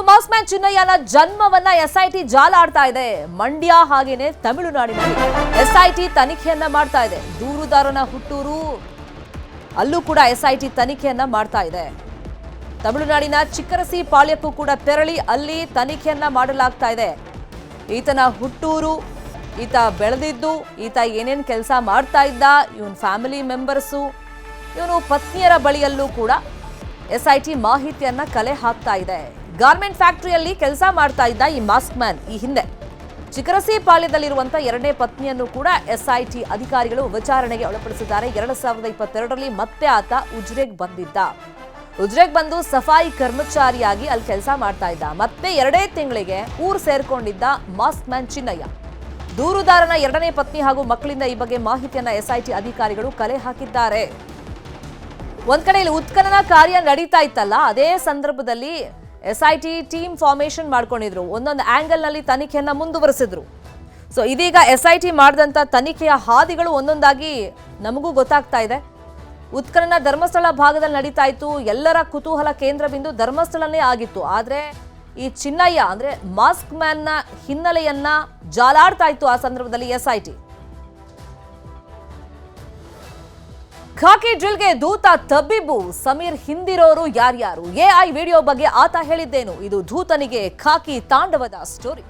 Mass man ಚಿನ್ನಯ್ಯನ ಜನ್ಮವನ್ನ SIT ಜಾಲ ಆಡ್ತಾ ಇದೆ. ಮಂಡ್ಯ ಹಾಗೇನೆ ತಮಿಳುನಾಡಿನಲ್ಲಿ ಎಸ್ಐಟಿ ತನಿಖೆಯನ್ನ ಮಾಡ್ತಾ ಇದೆ. ದೂರುದಾರನ ಹುಟ್ಟೂರು ಅಲ್ಲೂ ಕೂಡ ಎಸ್ಐಟಿ ತನಿಖೆಯನ್ನ ಮಾಡ್ತಾ ಇದೆ. ತಮಿಳುನಾಡಿನ ಚಿಕ್ಕರಸಿ ಪಾಳ್ಯಕ್ಕೂ ಕೂಡ ತೆರಳಿ ಅಲ್ಲಿ ತನಿಖೆಯನ್ನ ಮಾಡಲಾಗ್ತಾ ಇದೆ. ಈತನ ಹುಟ್ಟೂರು, ಈತ ಬೆಳೆದಿದ್ದು, ಈತ ಏನೇನು ಕೆಲಸ ಮಾಡ್ತಾ ಇದ್ದ, ಇವನ್ ಫ್ಯಾಮಿಲಿ ಮೆಂಬರ್ಸು, ಇವನು ಪತ್ನಿಯರ ಬಳಿಯಲ್ಲೂ ಕೂಡ ಎಸ್ಐಟಿ ಮಾಹಿತಿಯನ್ನ ಕಲೆ ಹಾಕ್ತಾ ಇದೆ. ಗಾರ್ಮೆಂಟ್ ಫ್ಯಾಕ್ಟರಿಯಲ್ಲಿ ಕೆಲಸ ಮಾಡ್ತಾ ಇದ್ದ ಈ ಮಾಸ್ಕ್ ಮ್ಯಾನ್ ಈ ಹಿಂದೆ ಚಿಕ್ಕರಸಿ ಪಾಳ್ಯದಲ್ಲಿರುವಂತಹ ಎರಡನೇ ಪತ್ನಿಯನ್ನು ಕೂಡ ಎಸ್ಐಟಿ ಅಧಿಕಾರಿಗಳು ವಿಚಾರಣೆಗೆ ಒಳಪಡಿಸಿದ್ದಾರೆ. 2022ರಲ್ಲಿ ಮತ್ತೆ ಆತ ಉಜ್ರೆಗೆ ಬಂದಿದ್ದ. ಉಜ್ರೆಗೆ ಬಂದು ಸಫಾಯಿ ಕರ್ಮಚಾರಿಯಾಗಿ ಅಲ್ಲಿ ಕೆಲಸ ಮಾಡ್ತಾ ಇದ್ದ. ಮತ್ತೆ 2 ತಿಂಗಳಿಗೆ ಊರು ಸೇರ್ಕೊಂಡಿದ್ದ ಮಾಸ್ಕ್ ಮ್ಯಾನ್ ಚಿನ್ನಯ್ಯ. ದೂರುದಾರನ ಎರಡನೇ ಪತ್ನಿ ಹಾಗೂ ಮಕ್ಕಳಿಂದ ಈ ಬಗ್ಗೆ ಮಾಹಿತಿಯನ್ನ ಎಸ್ಐಟಿ ಅಧಿಕಾರಿಗಳು ಕಲೆ ಹಾಕಿದ್ದಾರೆ. ಒಂದ್ ಕಡೆ ಇಲ್ಲಿ ಉತ್ಖನನ ಕಾರ್ಯ ನಡೀತಾ ಇತ್ತಲ್ಲ, ಅದೇ ಸಂದರ್ಭದಲ್ಲಿ ಎಸ್ಐಟಿ ಟೀಮ್ ಫಾರ್ಮೇಶನ್ ಮಾಡ್ಕೊಂಡಿದ್ರು. ಒಂದೊಂದು ಆಂಗಲ್ ನಲ್ಲಿ ತನಿಖೆಯನ್ನ ಮುಂದುವರೆಸಿದ್ರು. ಸೊ ಇದೀಗ ಎಸ್ಐಟಿ ಮಾಡಿದಂತ ತನಿಖೆಯ ಹಾದಿಗಳು ಒಂದೊಂದಾಗಿ ನಮಗೂ ಗೊತ್ತಾಗ್ತಾ ಇದೆ. ಉತ್ಖನನ ಧರ್ಮಸ್ಥಳ ಭಾಗದಲ್ಲಿ ನಡೀತಾ ಇತ್ತು. ಎಲ್ಲರ ಕುತೂಹಲ ಕೇಂದ್ರ ಬಿಂದು ಧರ್ಮಸ್ಥಳನೇ ಆಗಿತ್ತು. ಆದ್ರೆ ಈ ಚಿನ್ನಯ್ಯ ಅಂದ್ರೆ ಮಾಸ್ಕ್ ಮ್ಯಾನ್ ನ ಹಿನ್ನೆಲೆಯನ್ನ ಜಾಲಾಡ್ತಾ ಇತ್ತು ಆ ಸಂದರ್ಭದಲ್ಲಿ ಎಸ್ಐಟಿ. ಖಾಕಿ ಡ್ರಿಲ್ಗೆ ದೂತ ತಬ್ಬಿಬ್ಬು. ಸಮೀರ್ ಹಿಂದಿರೋರು ಯಾರ್ಯಾರು? ಎಐ ವಿಡಿಯೋ ಬಗ್ಗೆ ಆತ ಹೇಳಿದ್ದೇನು? ಇದು ಧೂತನಿಗೆ ಖಾಕಿ ತಾಂಡವದ ಸ್ಟೋರಿ.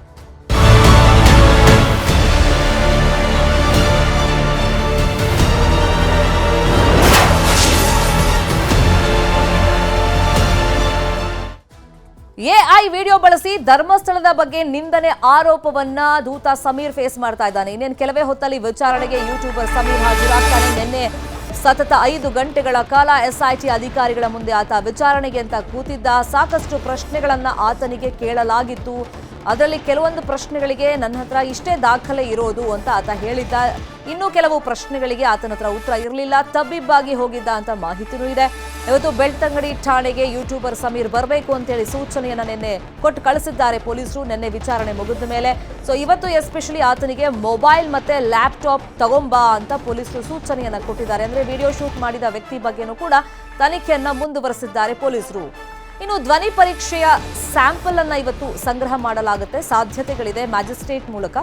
ಎಐ ವಿಡಿಯೋ ಬಳಸಿ ಧರ್ಮಸ್ಥಳದ ಬಗ್ಗೆ ನಿಂದನೆ ಆರೋಪವನ್ನ ದೂತ ಸಮೀರ್ ಫೇಸ್ ಮಾಡ್ತಾ ಇದ್ದಾನೆ. ಇನ್ನೇನು ಕೆಲವೇ ಹೊತ್ತಲ್ಲಿ ವಿಚಾರಣೆಗೆ ಯೂಟ್ಯೂಬರ್ ಸಮೀರ್ ಹಾಜರಾಗ್ತಾನೆ. ನಿನ್ನೆ ಸತತ 5 ಗಂಟೆಗಳ ಕಾಲ ಎಸ್ಐಟಿ ಅಧಿಕಾರಿಗಳ ಮುಂದೆ ಆತ ವಿಚಾರಣೆಗೆ ಅಂತ ಕೂತಿದ್ದ. ಸಾಕಷ್ಟು ಪ್ರಶ್ನೆಗಳನ್ನ ಆತನಿಗೆ ಕೇಳಲಾಗಿತ್ತು. ಅದರಲ್ಲಿ ಕೆಲವೊಂದು ಪ್ರಶ್ನೆಗಳಿಗೆ ನನ್ನ ಹತ್ರ ಇಷ್ಟೇ ದಾಖಲೆ ಇರೋದು ಅಂತ ಆತ ಹೇಳಿದ್ದ. ಇನ್ನು ಕೆಲವು ಪ್ರಶ್ನೆಗಳಿಗೆ ಆತನ ಹತ್ರ ಉತ್ತರ ಇರಲಿಲ್ಲ. ತಬ್ಬಿಬ್ಬಾಗಿ ಹೋಗಿದ್ದ ಅಂತ ಮಾಹಿತಿನೂ ಇದೆ. ಇವತ್ತು ಬೆಳ್ತಂಗಡಿ ಠಾಣೆಗೆ ಯೂಟ್ಯೂಬರ್ ಸಮೀರ್ ಬರಬೇಕು ಅಂತೇಳಿ ಸೂಚನೆಯನ್ನ ನಿನ್ನೆ ಕೊಟ್ಟು ಕಳಿಸಿದ್ದಾರೆ ಪೊಲೀಸರು. ನಿನ್ನೆ ವಿಚಾರಣೆ ಮುಗಿದ ಮೇಲೆ. ಸೊ ಇವತ್ತು ಎಸ್ಪೆಷಲಿ ಆತನಿಗೆ ಮೊಬೈಲ್ ಮತ್ತೆ ಲ್ಯಾಪ್ಟಾಪ್ ತಗೊಂಬಾ ಅಂತ ಪೊಲೀಸರು ಸೂಚನೆಯನ್ನ ಕೊಟ್ಟಿದ್ದಾರೆ. ಅಂದ್ರೆ ವಿಡಿಯೋ ಶೂಟ್ ಮಾಡಿದ ವ್ಯಕ್ತಿ ಬಗ್ಗೆನೂ ಕೂಡ ತನಿಖೆಯನ್ನ ಮುಂದುವರೆಸಿದ್ದಾರೆ ಪೊಲೀಸರು. ಇನ್ನು ಧ್ವನಿ ಪರೀಕ್ಷೆಯ ಸ್ಯಾಂಪಲ್ ಅನ್ನ ಇವತ್ತು ಸಂಗ್ರಹ ಮಾಡಲಾಗುತ್ತೆ. ಸಾಧ್ಯತೆಗಳಿದೆ. ಮ್ಯಾಜಿಸ್ಟ್ರೇಟ್ ಮೂಲಕ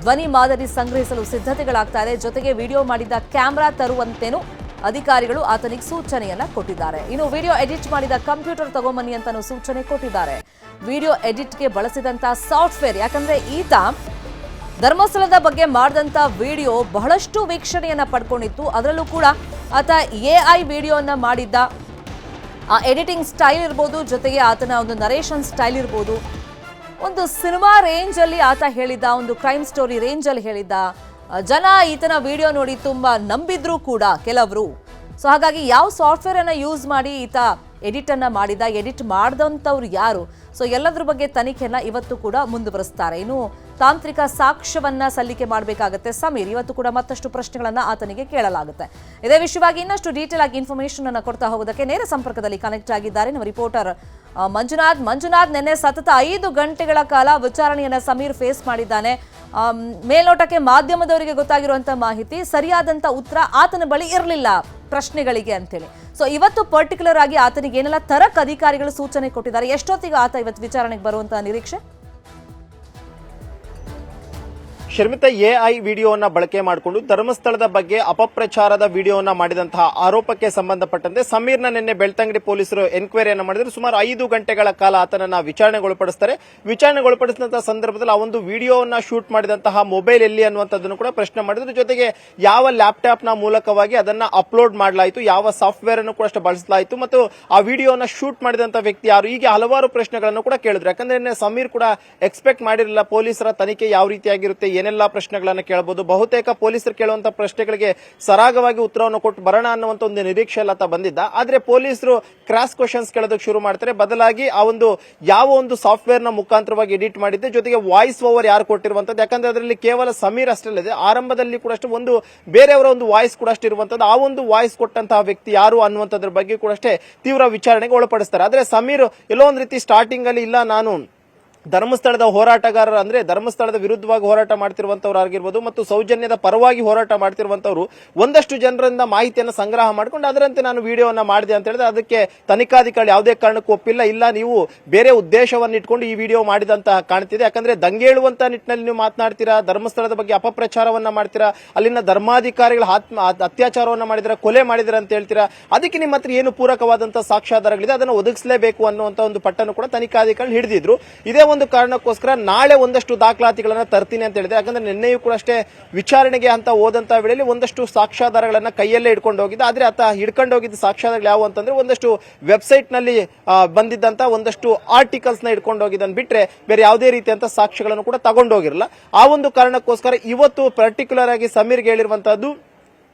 ಧ್ವನಿ ಮಾದರಿ ಸಂಗ್ರಹಿಸಲು ಸಿದ್ಧತೆಗಳಾಗ್ತಾ ಇದೆ. ಜೊತೆಗೆ ವಿಡಿಯೋ ಮಾಡಿದ ಕ್ಯಾಮೆರಾ ತರುವಂತೆನೂ ಅಧಿಕಾರಿಗಳು ಆತನಿಗೆ ಸೂಚನೆಯನ್ನ ಕೊಟ್ಟಿದ್ದಾರೆ. ಇನ್ನು ವಿಡಿಯೋ ಎಡಿಟ್ ಮಾಡಿದ ಕಂಪ್ಯೂಟರ್ ತಗೊಂಬನ್ನಿ ಅಂತಾನೂ ಸೂಚನೆ ಕೊಟ್ಟಿದ್ದಾರೆ. ವಿಡಿಯೋ ಎಡಿಟ್ಗೆ ಬಳಸಿದಂತ ಸಾಫ್ಟ್ವೇರ್, ಯಾಕಂದ್ರೆ ಈತ ಧರ್ಮಸ್ಥಳದ ಬಗ್ಗೆ ಮಾಡಿದಂತ ವಿಡಿಯೋ ಬಹಳಷ್ಟು ವೀಕ್ಷಣೆಯನ್ನ ಪಡ್ಕೊಂಡಿತ್ತು. ಅದರಲ್ಲೂ ಕೂಡ ಆತ ಎಐ ವಿಡಿಯೋನ ಮಾಡಿದ್ದ. ಆ ಎಡಿಟಿಂಗ್ ಸ್ಟೈಲ್ ಇರ್ಬೋದು, ಜೊತೆಗೆ ಆತನ ಒಂದು ನರೇಷನ್ ಸ್ಟೈಲ್ ಇರ್ಬೋದು, ಒಂದು ಸಿನಿಮಾ ರೇಂಜ್ ಅಲ್ಲಿ ಆತ ಹೇಳಿದ್ದ, ಒಂದು ಕ್ರೈಮ್ ಸ್ಟೋರಿ ರೇಂಜ್ ಅಲ್ಲಿ ಹೇಳಿದ್ದ. ಜನ ಈತನ ವಿಡಿಯೋ ನೋಡಿ ತುಂಬಾ ನಂಬಿದ್ರು ಕೂಡ ಕೆಲವರು. ಸೊ ಹಾಗಾಗಿ ಯಾವ ಸಾಫ್ಟ್ವೇರ್ ಅನ್ನ ಯೂಸ್ ಮಾಡಿ ಈತ ಎಡಿಟ್ ಅನ್ನ ಮಾಡಿದ, ಎಡಿಟ್ ಮಾಡಿದಂಥವ್ರು ಯಾರು, ಸೊ ಎಲ್ಲದ್ರ ಬಗ್ಗೆ ತನಿಖೆಯನ್ನ ಇವತ್ತು ಕೂಡ ಮುಂದುವರಿಸ್ತಾರೆ. ಇನ್ನು ತಾಂತ್ರಿಕ ಸಾಕ್ಷ್ಯವನ್ನ ಸಲ್ಲಿಕೆ ಮಾಡಬೇಕಾಗುತ್ತೆ ಸಮೀರ್. ಇವತ್ತು ಕೂಡ ಮತ್ತಷ್ಟು ಪ್ರಶ್ನೆಗಳನ್ನ ಆತನಿಗೆ ಕೇಳಲಾಗುತ್ತೆ. ಇದೇ ವಿಷಯವಾಗಿ ಇನ್ನಷ್ಟು ಡೀಟೇಲ್ ಆಗಿ ಇನ್ಫಾರ್ಮೇಶನ್ ಅನ್ನ ಕೊಡ್ತಾ ಹೋಗೋದಕ್ಕೆ ನೇರ ಸಂಪರ್ಕದಲ್ಲಿ ಕನೆಕ್ಟ್ ಆಗಿದ್ದಾರೆ ನಮ್ಮ ರಿಪೋರ್ಟರ್ ಮಂಜುನಾಥ್. ನಿನ್ನೆ ಸತತ 5 ಗಂಟೆಗಳ ಕಾಲ ವಿಚಾರಣೆಯನ್ನ ಸಮೀರ್ ಫೇಸ್ ಮಾಡಿದ್ದಾನೆ. ಮೇಲ್ನೋಟಕ್ಕೆ ಮಾಧ್ಯಮದವರಿಗೆ ಗೊತ್ತಾಗಿರುವಂತಹ ಮಾಹಿತಿ, ಸರಿಯಾದಂತ ಉತ್ತರ ಆತನ ಬಳಿ ಇರಲಿಲ್ಲ ಪ್ರಶ್ನೆಗಳಿಗೆ ಅಂತೇಳಿ. ಸೊ ಇವತ್ತು ಪರ್ಟಿಕ್ಯುಲರ್ ಆಗಿ ಆತನಿಗೆ ಏನೆಲ್ಲ ತರಕ್ ಅಧಿಕಾರಿಗಳು ಸೂಚನೆ ಕೊಟ್ಟಿದ್ದಾರೆ? ಎಷ್ಟೊತ್ತಿಗೆ ಆತ ಇವತ್ತು ವಿಚಾರಣೆಗೆ ಬರುವಂತಹ ನಿರೀಕ್ಷೆ? ಶರ್ಮಿತಾ, ಎಐ ವಿಡಿಯೋವನ್ನ ಬಳಕೆ ಮಾಡಿಕೊಂಡು ಧರ್ಮಸ್ಥಳದ ಬಗ್ಗೆ ಅಪಪ್ರಚಾರದ ವಿಡಿಯೋವನ್ನ ಮಾಡಿದಂತಹ ಆರೋಪಕ್ಕೆ ಸಂಬಂಧಪಟ್ಟಂತೆ ಸಮೀರ್ನ ನಿನ್ನೆ ಬೆಳ್ತಂಗಡಿ ಪೊಲೀಸರು ಎನ್ಕ್ವೈರಿಯನ್ನ ಮಾಡಿದ್ರು. ಸುಮಾರು 5 ಗಂಟೆಗಳ ಕಾಲ ಆತನನ್ನ ವಿಚಾರಣೆಗೊಳಪಡಿಸ್ತಾರೆ. ವಿಚಾರಣೆಗೊಳಪಡಿಸಿದಂತಹ ಸಂದರ್ಭದಲ್ಲಿ ಆ ಒಂದು ವಿಡಿಯೋವನ್ನ ಶೂಟ್ ಮಾಡಿದಂತಹ ಮೊಬೈಲ್ ಎಲ್ಲಿ ಅನ್ನುವಂಥದ್ದನ್ನು ಕೂಡ ಪ್ರಶ್ನೆ ಮಾಡಿದ್ರು. ಜೊತೆಗೆ ಯಾವ ಲ್ಯಾಪ್ಟಾಪ್ ನ ಮೂಲಕವಾಗಿ ಅದನ್ನ ಅಪ್ಲೋಡ್ ಮಾಡಲಾಯಿತು, ಯಾವ ಸಾಫ್ಟ್ವೇರ್ ಅನ್ನು ಕೂಡ ಬಳಸಲಾಯಿತು, ಮತ್ತು ಆ ವಿಡಿಯೋನ ಶೂಟ್ ಮಾಡಿದಂತಹ ವ್ಯಕ್ತಿ ಯಾರು, ಹೀಗೆ ಹಲವಾರು ಪ್ರಶ್ನೆಗಳನ್ನು ಕೂಡ ಕೇಳಿದ್ರು. ಯಾಕಂದ್ರೆ ಸಮೀರ್ ಕೂಡ ಎಕ್ಸ್ಪೆಕ್ಟ್ ಮಾಡಿರಲಿಲ್ಲ ಪೊಲೀಸರ ತನಿಖೆ ಯಾವ ರೀತಿಯಾಗಿರುತ್ತೆ, ಏನೆಲ್ಲ ಪ್ರಶ್ನೆಗಳನ್ನ ಕೇಳಬಹುದು. ಬಹುತೇಕ ಪೊಲೀಸರು ಕೇಳುವಂತಹ ಪ್ರಶ್ನೆಗಳಿಗೆ ಸರಾಗವಾಗಿ ಉತ್ತರವನ್ನು ಕೊಟ್ಟು ಬರೋಣ ಅನ್ನುವಂತ ಒಂದು ನಿರೀಕ್ಷೆಯಲ್ಲಿ ಆತ ಬಂದಿದ್ದ. ಆದ್ರೆ ಪೊಲೀಸರು ಕ್ರಾಸ್ ಕ್ವಶನ್ಸ್ ಕೇಳೋದಕ್ಕೆ ಶುರು ಮಾಡ್ತಾರೆ. ಬದಲಾಗಿ ಆ ಒಂದು ಯಾವ ಒಂದು ಸಾಫ್ಟ್ವೇರ್ ನ ಮುಖಾಂತರವಾಗಿ ಎಡಿಟ್ ಮಾಡಿದ್ದೆ, ಜೊತೆಗೆ ವಾಯ್ಸ್ ಓವರ್ ಯಾರು ಕೊಟ್ಟಿರುವಂತದ್ದು, ಯಾಕಂದ್ರೆ ಅದರಲ್ಲಿ ಕೇವಲ ಸಮೀರ್ ಅಷ್ಟೇ, ಆರಂಭದಲ್ಲಿ ಕೂಡ ಅಷ್ಟೇ ಒಂದು ಬೇರೆಯವರ ಒಂದು ವಾಯ್ಸ್ ಕೂಡ ಅಷ್ಟೇ ಇರುವಂತದ್ದು. ಆ ಒಂದು ವಾಯ್ಸ್ ಕೊಟ್ಟಂತಹ ವ್ಯಕ್ತಿ ಯಾರು ಅನ್ನುವಂಥದ್ರ ಬಗ್ಗೆ ಕೂಡ ಅಷ್ಟೇ ತೀವ್ರ ವಿಚಾರಣೆಗೆ ಒಳಪಡಿಸ್ತಾರೆ. ಆದ್ರೆ ಸಮೀರ್ ಎಲ್ಲೋ ಒಂದ್ ರೀತಿ ಸ್ಟಾರ್ಟಿಂಗ್ ಅಲ್ಲಿ ಇಲ್ಲ, ನಾನು ಧರ್ಮಸ್ಥಳದ ಹೋರಾಟಗಾರರು ಅಂದ್ರೆ ಧರ್ಮಸ್ಥಳದ ವಿರುದ್ಧವಾಗಿ ಹೋರಾಟ ಮಾಡ್ತಿರುವಂತವ್ರು ಆಗಿರ್ಬೋದು ಮತ್ತು ಸೌಜನ್ಯದ ಪರವಾಗಿ ಹೋರಾಟ ಮಾಡ್ತಿರುವಂತವ್ರು ಒಂದಷ್ಟು ಜನರಿಂದ ಮಾಹಿತಿಯನ್ನು ಸಂಗ್ರಹ ಮಾಡ್ಕೊಂಡು ಅದರಂತೆ ನಾನು ವಿಡಿಯೋವನ್ನ ಮಾಡಿದೆ ಅಂತ ಹೇಳಿದ್ರೆ ಅದಕ್ಕೆ ತನಿಖಾಧಿಕಾರಿ ಯಾವುದೇ ಕಾರಣಕ್ಕೂ ಒಪ್ಪಿಲ್ಲ. ಇಲ್ಲ, ನೀವು ಬೇರೆ ಉದ್ದೇಶವನ್ನು ಇಟ್ಕೊಂಡು ಈ ವಿಡಿಯೋ ಮಾಡಿದಂತ ಕಾಣ್ತಿದೆ. ಯಾಕಂದ್ರೆ ದಂಗೇಳುವಂತ ನಿಟ್ಟಿನಲ್ಲಿ ನೀವು ಮಾತನಾಡ್ತೀರಾ, ಧರ್ಮಸ್ಥಳದ ಬಗ್ಗೆ ಅಪಪ್ರಚಾರವನ್ನ ಮಾಡ್ತೀರಾ, ಅಲ್ಲಿನ ಧರ್ಮಾಧಿಕಾರಿಗಳ ಅತ್ಯಾಚಾರವನ್ನ ಮಾಡಿದಿರಾ, ಕೊಲೆ ಮಾಡಿದಿರಾ ಅಂತ ಹೇಳ್ತೀರಾ. ಅದಕ್ಕೆ ನಿಮ್ಮ ಹತ್ರ ಏನು ಪೂರಕವಾದಂತಹ ಸಾಕ್ಷ್ಯಾಧಾರಗಳಿದೆ ಅದನ್ನು ಒದಗಿಸಲೇಬೇಕು ಅನ್ನುವಂತ ಒಂದು ಪಟ್ಟನ್ನು ಕೂಡ ತನಿಖಾಧಿಕಾರಿ ಹಿಡಿದಿದ್ರು. ಇದೇ ಒಂದು ಕಾರಣಕ್ಕೋಸ್ಕರ ನಾಳೆ ಒಂದಷ್ಟು ದಾಖಲಾತಿಗಳನ್ನ ತರ್ತೀನಿ ಅಂತ ಹೇಳಿದೆ. ಯಾಕಂದ್ರೆ ನಿನ್ನೆಯೂ ಕೂಡ ಅಷ್ಟೇ ವಿಚಾರಣೆಗೆ ಅಂತ ಹೋದಂತ ವೇಳೆಯಲ್ಲಿ ಒಂದಷ್ಟು ಸಾಕ್ಷ್ಯಾಧಾರಗಳನ್ನ ಕೈಯಲ್ಲೇ ಹಿಡ್ಕೊಂಡು ಹೋಗಿದ್ದ. ಆದ್ರೆ ಆತ ಹಿಡ್ಕೊಂಡು ಹೋಗಿದ್ದ ಸಾಕ್ಷ್ಯಾಧಾರಗಳು ಯಾವ ಅಂತಂದ್ರೆ ಒಂದಷ್ಟು ವೆಬ್ಸೈಟ್ ನಲ್ಲಿ ಬಂದಿದ್ದಂತ ಒಂದಷ್ಟು ಆರ್ಟಿಕಲ್ಸ್ ನ ಹಿಡ್ಕೊಂಡು ಹೋಗಿದ್ದನ್ನು ಬಿಟ್ರೆ ಬೇರೆ ಯಾವುದೇ ರೀತಿಯಂತ ಸಾಕ್ಷ್ಯಗಳನ್ನು ಕೂಡ ತಗೊಂಡು ಹೋಗಿರಲ್ಲ. ಆ ಒಂದು ಕಾರಣಕ್ಕೋಸ್ಕರ ಇವತ್ತು ಪರ್ಟಿಕ್ಯುಲರ್ ಆಗಿ ಸಮೀರ್ಗೆ ಹೇಳಿರುವಂತಹದ್ದು,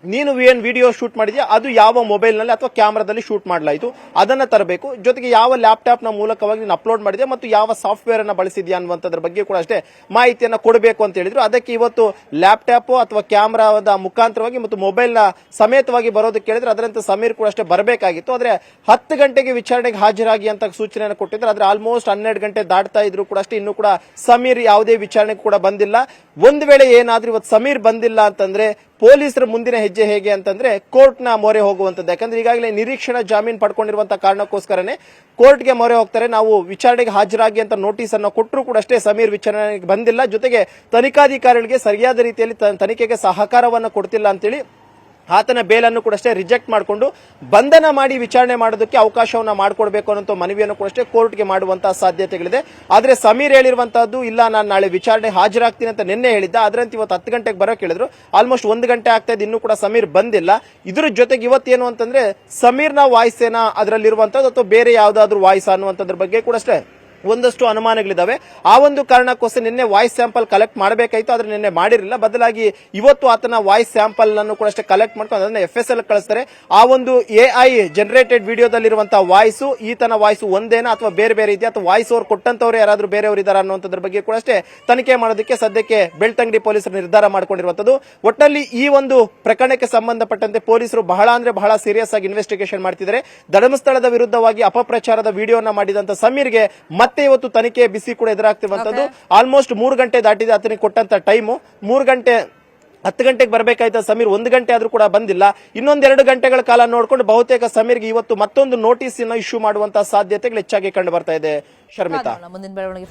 ನೀನು ಏನ್ ವಿಡಿಯೋ ಶೂಟ್ ಮಾಡಿದ್ಯಾ ಅದು ಯಾವ ಮೊಬೈಲ್ ನಲ್ಲಿ ಅಥವಾ ಕ್ಯಾಮರಾದಲ್ಲಿ ಶೂಟ್ ಮಾಡಲಾಯಿತು ಅದನ್ನ ತರಬೇಕು. ಜೊತೆಗೆ ಯಾವ ಲ್ಯಾಪ್ಟಾಪ್ ನ ಮೂಲಕವಾಗಿ ನೀನು ಅಪ್ಲೋಡ್ ಮಾಡಿದ್ಯಾ ಮತ್ತು ಯಾವ ಸಾಫ್ಟ್ವೇರ್ ಅನ್ನ ಬಳಸಿದ್ಯಾ ಅನ್ನುವಂಥದ್ರ ಬಗ್ಗೆ ಕೂಡ ಅಷ್ಟೇ ಮಾಹಿತಿಯನ್ನ ಕೊಡಬೇಕು ಅಂತ ಹೇಳಿದ್ರು. ಅದಕ್ಕೆ ಇವತ್ತು ಲ್ಯಾಪ್ಟಾಪ್ ಅಥವಾ ಕ್ಯಾಮರಾದ ಮುಖಾಂತರವಾಗಿ ಮತ್ತು ಮೊಬೈಲ್ ನ ಸಮೇತವಾಗಿ ಬರೋದಕ್ಕೆ ಹೇಳಿದ್ರೆ ಅದರಂತೆ ಸಮೀರ್ ಕೂಡ ಅಷ್ಟೇ ಬರಬೇಕಾಗಿತ್ತು. ಆದ್ರೆ 10 ಗಂಟೆಗೆ ವಿಚಾರಣೆಗೆ ಹಾಜರಾಗಿ ಅಂತ ಸೂಚನೆಯನ್ನು ಕೊಟ್ಟಿದ್ರು. ಆದ್ರೆ ಆಲ್ಮೋಸ್ಟ್ 12 ಗಂಟೆ ದಾಟ್ತಾ ಇದ್ರು ಕೂಡ ಅಷ್ಟೇ ಇನ್ನೂ ಕೂಡ ಸಮೀರ್ ಯಾವುದೇ ವಿಚಾರಣೆಗೆ ಕೂಡ ಬಂದಿಲ್ಲ. ಒಂದು ವೇಳೆ ಏನಾದ್ರೂ ಇವತ್ತು ಸಮೀರ್ ಬಂದಿಲ್ಲ ಅಂತಂದ್ರೆ ಪೊಲೀಸರ ಮುಂದಿನ ಹೆಜ್ಜೆ ಹೇಗೆ ಅಂತಂದ್ರೆ ಕೋರ್ಟ್ ನ ಮೊರೆ ಹೋಗುವಂತದ್ದು. ಯಾಕಂದ್ರೆ ಈಗಾಗಲೇ ನಿರೀಕ್ಷಣಾ ಜಾಮೀನು ಪಡ್ಕೊಂಡಿರುವಂತಹ ಕಾರಣಕ್ಕೋಸ್ಕರನೇ ಕೋರ್ಟ್ಗೆ ಮೊರೆ ಹೋಗ್ತಾರೆ. ನಾವು ವಿಚಾರಣೆಗೆ ಹಾಜರಾಗಿ ಅಂತ ನೋಟಿಸ್ ಅನ್ನು ಕೊಟ್ಟರು ಕೂಡ ಅಷ್ಟೇ ಸಮೀರ್ ವಿಚಾರಣೆಗೆ ಬಂದಿಲ್ಲ. ಜೊತೆಗೆ ತನಿಖಾಧಿಕಾರಿಗಳಿಗೆ ಸರಿಯಾದ ರೀತಿಯಲ್ಲಿ ತನಿಖೆಗೆ ಸಹಕಾರವನ್ನು ಕೊಡ್ತಿಲ್ಲ ಅಂತೇಳಿ ಆತನ ಬೇಲನ್ನು ಕೂಡ ಅಷ್ಟೇ ರಿಜೆಕ್ಟ್ ಮಾಡಿಕೊಂಡು ಬಂಧನ ಮಾಡಿ ವಿಚಾರಣೆ ಮಾಡೋದಕ್ಕೆ ಅವಕಾಶವನ್ನ ಮಾಡಿಕೊಡ್ಬೇಕು ಅನ್ನೋ ಮನವಿಯನ್ನು ಕೂಡ ಅಷ್ಟೇ ಕೋರ್ಟ್ಗೆ ಮಾಡುವಂತಹ ಸಾಧ್ಯತೆಗಳಿದೆ. ಆದ್ರೆ ಸಮೀರ್ ಹೇಳಿರುವಂತಹದ್ದು, ಇಲ್ಲ ನಾನು ನಾಳೆ ವಿಚಾರಣೆ ಹಾಜರಾಗ್ತೀನಿ ಅಂತ ನಿನ್ನೆ ಹೇಳಿದ್ದ. ಅದರಂತೆ ಇವತ್ತು 10 ಗಂಟೆಗೆ ಬರೋಕೆ ಹೇಳಿದ್ರು. ಆಲ್ಮೋಸ್ಟ್ 1 ಗಂಟೆ ಆಗ್ತಾ ಇದೆ, ಇನ್ನೂ ಕೂಡ ಸಮೀರ್ ಬಂದಿಲ್ಲ. ಇದ್ರ ಜೊತೆಗೆ ಇವತ್ತೇನು ಅಂತಂದ್ರೆ ಸಮೀರ್ನ ವಾಯ್ಸ್ ಏನಾ ಅದರಲ್ಲಿರುವಂತದ್ದು ಅಥವಾ ಬೇರೆ ಯಾವ್ದಾದ್ರು ವಾಯ್ಸ್ ಅನ್ನುವಂಥದ್ರ ಬಗ್ಗೆ ಕೂಡ ಅಷ್ಟೇ ಒಂದಷ್ಟು ಅನುಮಾನಗಳಿದಾವೆ. ಆ ಒಂದು ಕಾರಣಕ್ಕೋಸ್ಕರ ನಿನ್ನೆ ವಾಯ್ಸ್ ಸ್ಯಾಂಪಲ್ ಕಲೆಕ್ಟ್ ಮಾಡಬೇಕಾಯ್ತು, ಆದ್ರೆ ನಿನ್ನೆ ಮಾಡಿರಲಿಲ್ಲ. ಬದಲಾಗಿ ಇವತ್ತು ಆತನ ವಾಯ್ಸ್ ಸ್ಯಾಂಪಲ್ ಅನ್ನು ಕೂಡ ಅಷ್ಟೇ ಕಲೆಕ್ಟ್ ಮಾಡ್ಕೊಂಡು ಅದನ್ನ FSL ಕಳಿಸ್ತಾರೆ. ಆ ಒಂದು AI ಜನರೇಟೆಡ್ ವಿಡಿಯೋದಲ್ಲಿರುವಂತಹ ವಾಯ್ಸ್ ಈತನ ವಾಯ್ಸ್ ಒಂದೇನಾ ಅಥವಾ ಬೇರೆ ಬೇರೆ ಇದೆಯಾ ಅಥವಾ ವಾಯ್ಸ್ ಅವ್ರು ಕೊಟ್ಟಂತವ್ರು ಯಾರಾದ್ರೂ ಬೇರೆಯವರು ಇದಾರ ಅನ್ನೋದ್ರ ಬಗ್ಗೆ ಕೂಡ ಅಷ್ಟೇ ತನಿಖೆ ಮಾಡೋದಕ್ಕೆ ಸದ್ಯಕ್ಕೆ ಬೆಳ್ತಂಗಡಿ ಪೊಲೀಸರು ನಿರ್ಧಾರ ಮಾಡಿಕೊಂಡಿರುವಂತದ್ದು. ಒಟ್ಟಲ್ಲಿ ಈ ಒಂದು ಪ್ರಕರಣಕ್ಕೆ ಸಂಬಂಧಪಟ್ಟಂತೆ ಪೊಲೀಸರು ಬಹಳ ಅಂದ್ರೆ ಬಹಳ ಸೀರಿಯಸ್ ಆಗಿ ಇನ್ವೆಸ್ಟಿಗೇಷನ್ ಮಾಡ್ತಿದ್ದಾರೆ. ಧರ್ಮಸ್ಥಳದ ವಿರುದ್ಧವಾಗಿ ಅಪಪ್ರಚಾರದ ವಿಡಿಯೋನ ಮಾಡಿದಂತ ಸಮೀರ್ಗೆ ಮತ್ತೆ ಇವತ್ತು ತನಿಖೆ ಬಿಸಿ ಕೂಡ ಎದುರಾಗ್ತಿರುವಂತದ್ದು. ಆಲ್ಮೋಸ್ಟ್ 3 ಗಂಟೆ ದಾಟಿದೆ ಆತನಿಗೆ ಕೊಟ್ಟಂತ ಟೈಮು. 3 ಗಂಟೆ 10 ಗಂಟೆಗೆ ಬರಬೇಕಾಯ್ತ ಸಮೀರ್ 1 ಗಂಟೆ ಆದ್ರೂ ಕೂಡ ಬಂದಿಲ್ಲ. ಇನ್ನೊಂದ್ 2 ಗಂಟೆಗಳ ಕಾಲ ನೋಡ್ಕೊಂಡು ಬಹುತೇಕ ಸಮೀರ್ಗೆ ಇವತ್ತು ಮತ್ತೊಂದು ನೋಟಿಸ್ ಇಶ್ಯೂ ಮಾಡುವಂತಹ ಸಾಧ್ಯತೆಗಳು ಹೆಚ್ಚಾಗಿ ಕಂಡು ಬರ್ತಾ ಇದೆ. ಶರ್ಮಿತಾ, ಮುಂದಿನ ಬೆಳವಣಿಗೆ